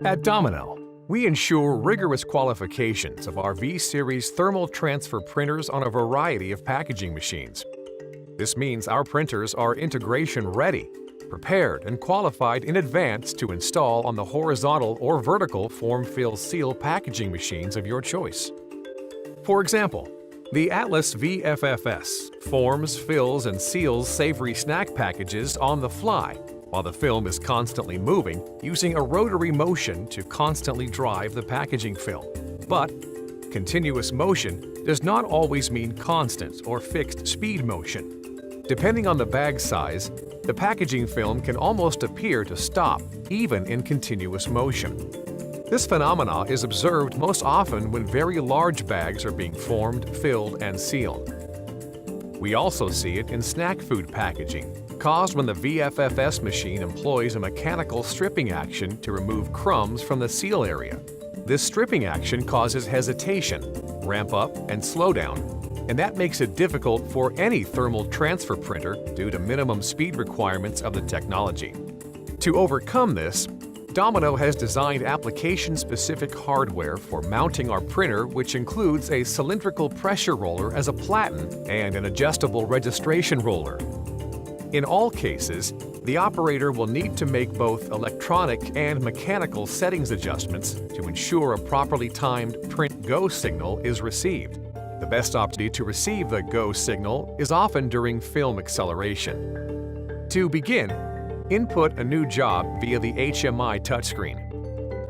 At Domino, we ensure rigorous qualifications of our V-Series thermal transfer printers on a variety of packaging machines. This means our printers are integration-ready, prepared and qualified in advance to install on the horizontal or vertical form-fill-seal packaging machines of your choice. For example, the Atlas VFFS forms, fills, and seals savory snack packages on the fly, while the film is constantly moving using a rotary motion to constantly drive the packaging film. But continuous motion does not always mean constant or fixed speed motion. Depending on the bag size, the packaging film can almost appear to stop, even in continuous motion. This phenomena is observed most often when very large bags are being formed, filled, and sealed. We also see it in snack food packaging, caused when the VFFS machine employs a mechanical stripping action to remove crumbs from the seal area. This stripping action causes hesitation, ramp up, and slow down, and that makes it difficult for any thermal transfer printer due to minimum speed requirements of the technology. To overcome this, Domino has designed application-specific hardware for mounting our printer, which includes a cylindrical pressure roller as a platen and an adjustable registration roller. In all cases, the operator will need to make both electronic and mechanical settings adjustments to ensure a properly timed print go signal is received. The best opportunity to receive the go signal is often during film acceleration. To begin, input a new job via the HMI touchscreen.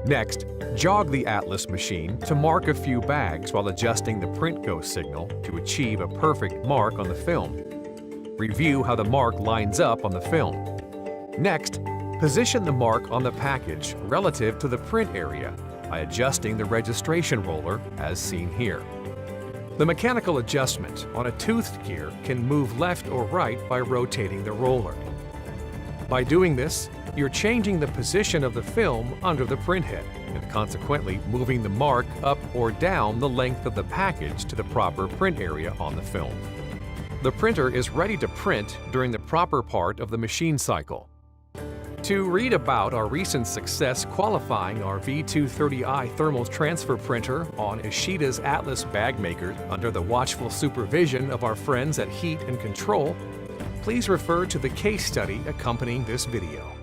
Next, jog the Atlas machine to mark a few bags while adjusting the print go signal to achieve a perfect mark on the film. Review how the mark lines up on the film. Next, position the mark on the package relative to the print area by adjusting the registration roller as seen here. The mechanical adjustment on a toothed gear can move left or right by rotating the roller. By doing this, you're changing the position of the film under the printhead and consequently moving the mark up or down the length of the package to the proper print area on the film. The printer is ready to print during the proper part of the machine cycle. To read about our recent success qualifying our V230i thermal transfer printer on Ishida's Atlas bag maker under the watchful supervision of our friends at Heat and Control, please refer to the case study accompanying this video.